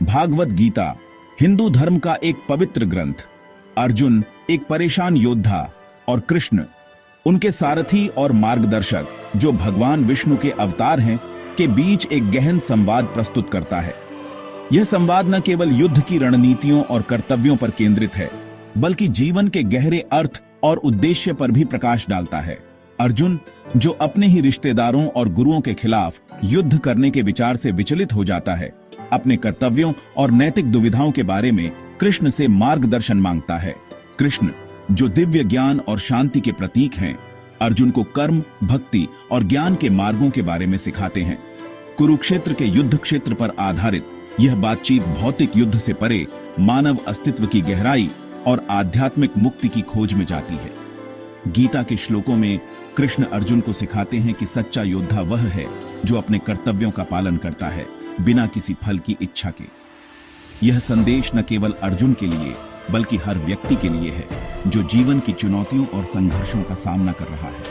भागवत गीता हिंदू धर्म का एक पवित्र ग्रंथ। अर्जुन एक परेशान योद्धा और कृष्ण उनके सारथी और मार्गदर्शक, जो भगवान विष्णु के अवतार हैं, के बीच एक गहन संवाद प्रस्तुत करता है। यह संवाद न केवल युद्ध की रणनीतियों और कर्तव्यों पर केंद्रित है, बल्कि जीवन के गहरे अर्थ और उद्देश्य पर भी प्रकाश डालता है। अर्जुन, जो अपने ही रिश्तेदारों और गुरुओं के खिलाफ युद्ध करने के विचार से विचलित हो जाता है, अपने कर्तव्यों और नैतिक दुविधाओं के बारे में कृष्ण से मार्गदर्शन मांगता है। कृष्ण, जो दिव्य ज्ञान और शांति के प्रतीक हैं, अर्जुन को कर्म, भक्ति और ज्ञान के मार्गों के बारे में सिखाते हैं। कुरुक्षेत्र के युद्ध क्षेत्र पर आधारित यह बातचीत भौतिक युद्ध से परे मानव अस्तित्व की गहराई और आध्यात्मिक मुक्ति की खोज में जाती है। गीता के श्लोकों में कृष्ण अर्जुन को सिखाते हैं कि सच्चा योद्धा वह है जो अपने कर्तव्यों का पालन करता है, बिना किसी फल की इच्छा के। यह संदेश न केवल अर्जुन के लिए बल्कि हर व्यक्ति के लिए है जो जीवन की चुनौतियों और संघर्षों का सामना कर रहा है।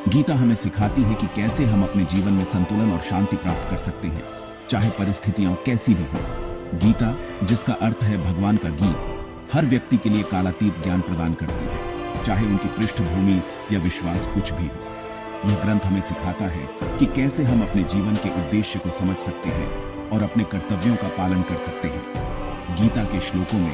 गीता हमें सिखाती है कि कैसे हम अपने जीवन में संतुलन और शांति प्राप्त कर सकते हैं, चाहे परिस्थितियां कैसी भी हों। गीता, जिसका अर्थ है भगवान का गीत, हर व्यक्ति के लिए कालातीत ज्ञान प्रदान करती है, चाहे उनकी पृष्ठभूमि या विश्वास कुछ भी हो। यह ग्रंथ हमें सिखाता है कि कैसे हम अपने जीवन के उद्देश्य को समझ सकते हैं और अपने कर्तव्यों का पालन कर सकते हैं। गीता के श्लोकों में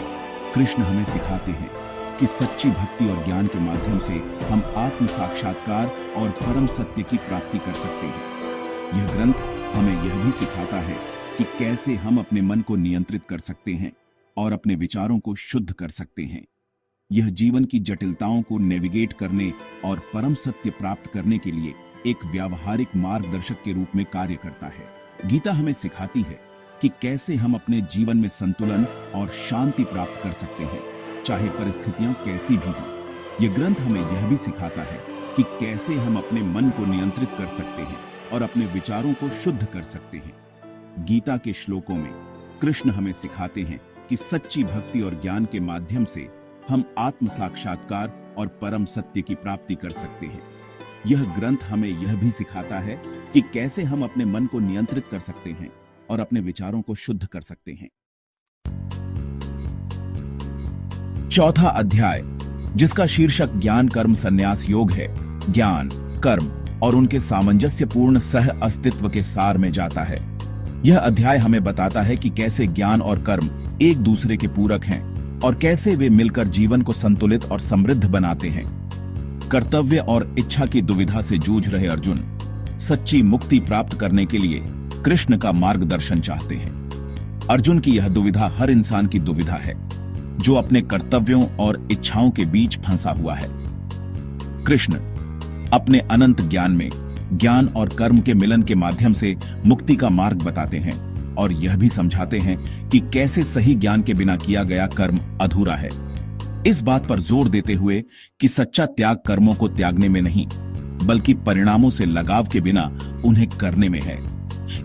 कृष्ण हमें सिखाते हैं कि सच्ची भक्ति और ज्ञान के माध्यम से हम आत्म साक्षात्कार और परम सत्य की प्राप्ति कर सकते हैं। यह ग्रंथ हमें यह भी सिखाता है कि कैसे हम अपने मन को नियंत्रित कर सकते हैं और अपने विचारों को शुद्ध कर सकते हैं। यह जीवन की जटिलताओं को नेविगेट करने और परम सत्य प्राप्त करने के लिए एक व्यावहारिक मार्गदर्शक के रूप में कार्य करता है। गीता हमें सिखाती है कि कैसे हम अपने जीवन में संतुलन और शांति प्राप्त कर सकते हैं, चाहे परिस्थितियां कैसी भी हों। यह ग्रंथ हमें यह भी सिखाता है कि कैसे हम अपने मन को नियंत्रित कर सकते हैं और अपने विचारों को शुद्ध कर सकते हैं। गीता के श्लोकों में कृष्ण हमें सिखाते हैं कि सच्ची भक्ति और ज्ञान के माध्यम से हम आत्म साक्षात्कार और परम सत्य की प्राप्ति कर सकते हैं। यह ग्रंथ हमें यह भी सिखाता है कि कैसे हम अपने मन को नियंत्रित कर सकते हैं और अपने विचारों को शुद्ध कर सकते हैं। चौथा अध्याय, जिसका शीर्षक ज्ञान कर्म संन्यास योग है, ज्ञान, कर्म और उनके सामंजस्यपूर्ण सह अस्तित्व के सार में जाता है। यह अध्याय हमें बताता है कि कैसे ज्ञान और कर्म एक दूसरे के पूरक हैं और कैसे वे मिलकर जीवन को संतुलित और समृद्ध बनाते हैं। कर्तव्य और इच्छा की दुविधा से जूझ रहे अर्जुन सच्ची मुक्ति प्राप्त करने के लिए कृष्ण का मार्गदर्शन चाहते हैं। अर्जुन की यह दुविधा हर इंसान की दुविधा है जो अपने कर्तव्यों और इच्छाओं के बीच फंसा हुआ है। कृष्ण अपने अनंत ज्ञान में ज्ञान और कर्म के मिलन के माध्यम से मुक्ति का मार्ग बताते हैं और यह भी समझाते हैं कि कैसे सही ज्ञान के बिना किया गया कर्म अधूरा है। इस बात पर जोर देते हुए कि सच्चा त्याग कर्मों को त्यागने में नहीं, बल्कि परिणामों से लगाव के बिना उन्हें करने में है।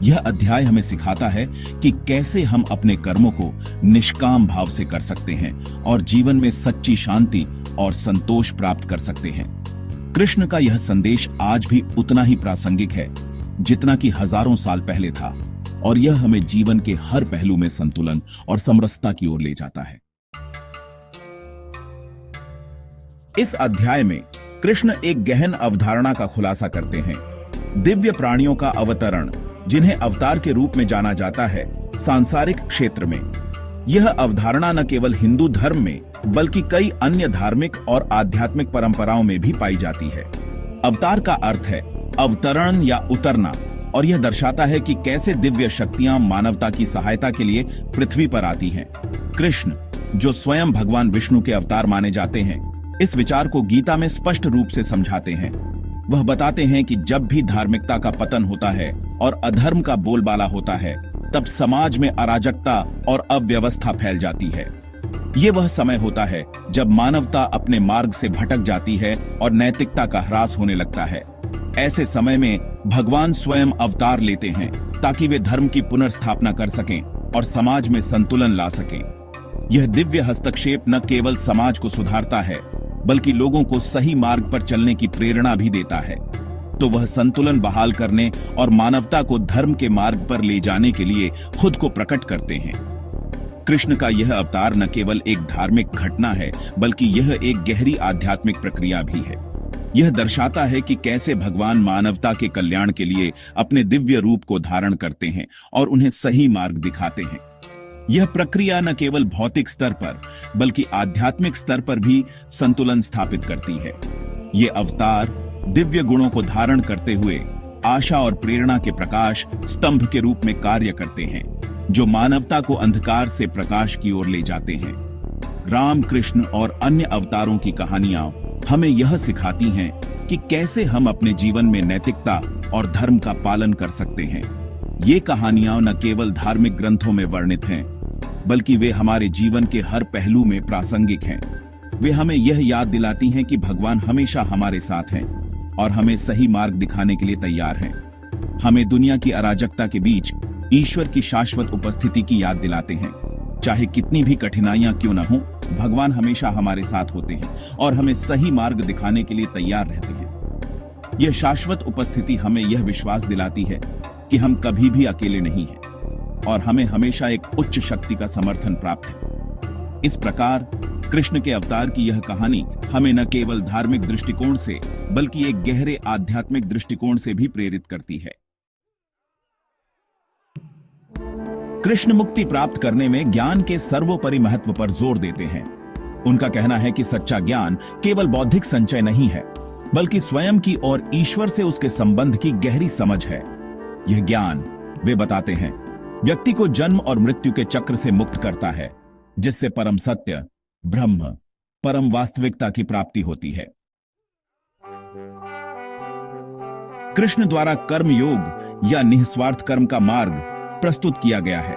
यह अध्याय हमें सिखाता है कि कैसे हम अपने कर्मों को निष्काम भाव से कर सकते हैं और जीवन में सच्ची शांति और संतोष प्राप्त कर सकते हैं। कृष्ण का यह संदेश आज भी उतना ही प्रासंगिक है जितना कि हजारों साल पहले था और यह हमें जीवन के हर पहलू में संतुलन और समरसता की ओर ले जाता है। इस अध्याय में कृष्ण एक गहन अवधारणा का खुलासा करते हैं। दिव्य प्राणियों का अवतरण, जिन्हें अवतार के रूप में जाना जाता है, सांसारिक क्षेत्र में। यह अवधारणा न केवल हिंदू धर्म में बल्कि कई अन्य धार्मिक और आध्यात्मिक परंपराओं में भी पाई जाती है। अवतार का अर्थ है अवतरण या उतरना और यह दर्शाता है कि कैसे दिव्य शक्तियां मानवता की सहायता के लिए पृथ्वी पर आती हैं। कृष्ण, जो स्वयं भगवान विष्णु के अवतार माने जाते हैं, इस विचार को गीता में स्पष्ट रूप से समझाते हैं। वह बताते हैं कि जब भी धार्मिकता का पतन होता है और अधर्म का बोलबाला होता है, तब समाज में अराजकता और अव्यवस्था फैल जाती है। ये वह समय होता है जब मानवता अपने मार्ग से भटक जाती है और नैतिकता का ह्रास होने लगता है। ऐसे समय में भगवान स्वयं अवतार लेते हैं ताकि वे धर्म की पुनर्स्थापना कर सकें और समाज में संतुलन ला सकें। यह दिव्य हस्तक्षेप न केवल समाज को सुधारता है बल्कि लोगों को सही मार्ग पर चलने की प्रेरणा भी देता है। तो वह संतुलन बहाल करने और मानवता को धर्म के मार्ग पर ले जाने के लिए खुद को प्रकट करते हैं। कृष्ण का यह अवतार न केवल एक धार्मिक घटना है, बल्कि यह एक गहरी आध्यात्मिक प्रक्रिया भी है। यह दर्शाता है कि कैसे भगवान मानवता के कल्याण के लिए अपने दिव्य रूप को धारण करते हैं और उन्हें सही मार्ग दिखाते हैं। यह प्रक्रिया न केवल भौतिक स्तर पर, बल्कि आध्यात्मिक स्तर पर भी संतुलन स्थापित करती है। ये अवतार दिव्य गुणों को धारण करते हुए आशा और प्रेरणा के प्रकाश स्तंभ के रूप में कार्य करते हैं, जो मानवता को अंधकार से प्रकाश की ओर ले जाते हैं। राम, कृष्ण और अन्य अवतारों की कहानियां हमें यह सिखाती हैं कि कैसे हम अपने जीवन में नैतिकता और धर्म का पालन कर सकते हैं। ये कहानियां न केवल धार्मिक ग्रंथों में वर्णित हैं, बल्कि वे हमारे जीवन के हर पहलू में प्रासंगिक हैं। वे हमें यह याद दिलाती हैं कि भगवान हमेशा हमारे साथ हैं और हमें सही मार्ग दिखाने के लिए तैयार हैं। हमें दुनिया की अराजकता के बीच ईश्वर की शाश्वत उपस्थिति की याद दिलाते हैं। चाहे कितनी भी कठिनाइयां क्यों न हो, भगवान हमेशा हमारे साथ होते हैं और हमें सही मार्ग दिखाने के लिए तैयार रहते हैं। यह शाश्वत उपस्थिति हमें यह विश्वास दिलाती है कि हम कभी भी अकेले नहीं हैं और हमें हमेशा एक उच्च शक्ति का समर्थन प्राप्त है। इस प्रकार कृष्ण के अवतार की यह कहानी हमें न केवल धार्मिक दृष्टिकोण से, बल्कि एक गहरे आध्यात्मिक दृष्टिकोण से भी प्रेरित करती है। कृष्ण मुक्ति प्राप्त करने में ज्ञान के सर्वोपरि महत्व पर जोर देते हैं। उनका कहना है कि सच्चा ज्ञान केवल बौद्धिक संचय नहीं है, बल्कि स्वयं की और ईश्वर से उसके संबंध की गहरी समझ है। यह ज्ञान, वे बताते हैं, व्यक्ति को जन्म और मृत्यु के चक्र से मुक्त करता है, जिससे परम सत्य, ब्रह्म, परम वास्तविकता की प्राप्ति होती है। कृष्ण द्वारा कर्म योग या निस्वार्थ कर्म का मार्ग प्रस्तुत किया गया है।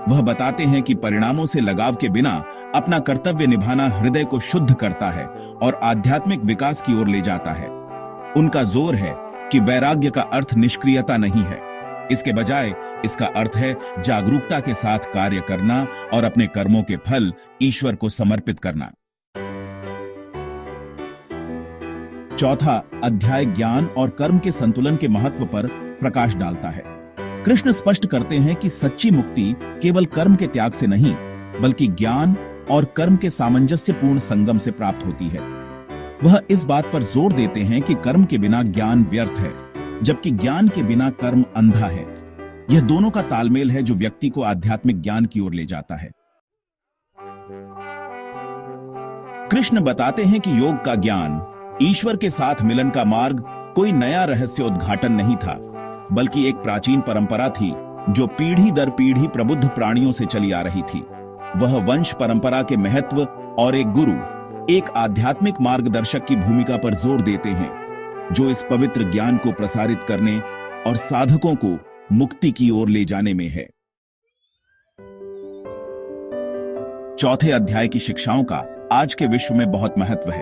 वह बताते हैं कि परिणामों से लगाव के बिना अपना कर्तव्य निभाना हृदय को शुद्ध करता है और आध्यात्मिक विकास की ओर ले जाता है। उनका जोर है कि वैराग्य का अर्थ निष्क्रियता नहीं है, इसके बजाय इसका अर्थ है जागरूकता के साथ कार्य करना और अपने कर्मों के फल ईश्वर को समर्पित करना। चौथा अध्याय ज्ञान और कर्म के संतुलन के महत्व पर प्रकाश डालता है। कृष्ण स्पष्ट करते हैं कि सच्ची मुक्ति केवल कर्म के त्याग से नहीं, बल्कि ज्ञान और कर्म के सामंजस्यपूर्ण संगम से प्राप्त होती है। वह इस बात पर जोर देते हैं कि कर्म के बिना ज्ञान व्यर्थ है, जबकि ज्ञान के बिना कर्म अंधा है। यह दोनों का तालमेल है जो व्यक्ति को आध्यात्मिक ज्ञान की ओर ले जाता है। कृष्ण बताते हैं कि योग का ज्ञान, ईश्वर के साथ मिलन का मार्ग कोई नया रहस्य उद्घाटन नहीं था, बल्कि एक प्राचीन परंपरा थी जो पीढ़ी दर पीढ़ी प्रबुद्ध प्राणियों से चली आ रही थी। वह वंश परंपरा के महत्व और एक गुरु, एक आध्यात्मिक मार्गदर्शक की भूमिका पर जोर देते हैं, जो इस पवित्र ज्ञान को प्रसारित करने और साधकों को मुक्ति की ओर ले जाने में है। चौथे अध्याय की शिक्षाओं का आज के विश्व में बहुत महत्व है।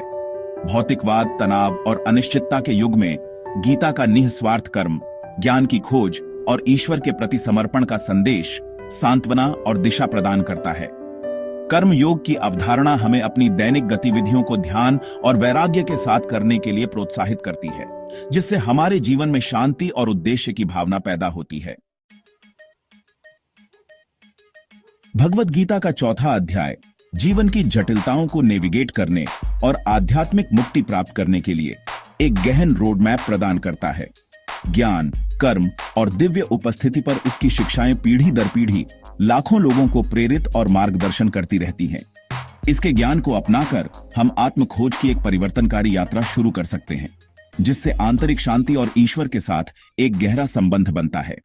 भौतिकवाद, तनाव और अनिश्चितता के युग में गीता का निस्वार्थ कर्म, ज्ञान की खोज और ईश्वर के प्रति समर्पण का संदेश सांत्वना और दिशा प्रदान करता है। कर्म योग की अवधारणा हमें अपनी दैनिक गतिविधियों को ध्यान और वैराग्य के साथ करने के लिए प्रोत्साहित करती है, जिससे हमारे जीवन में शांति और उद्देश्य की भावना पैदा होती है। भगवद गीता का चौथा अध्याय जीवन की जटिलताओं को नेविगेट करने और आध्यात्मिक मुक्ति प्राप्त करने के लिए एक गहन रोड मैप प्रदान करता है। ज्ञान, कर्म और दिव्य उपस्थिति पर इसकी शिक्षाएं पीढ़ी दर पीढ़ी लाखों लोगों को प्रेरित और मार्गदर्शन करती रहती हैं। इसके ज्ञान को अपनाकर हम आत्म खोज की एक परिवर्तनकारी यात्रा शुरू कर सकते हैं, जिससे आंतरिक शांति और ईश्वर के साथ एक गहरा संबंध बनता है।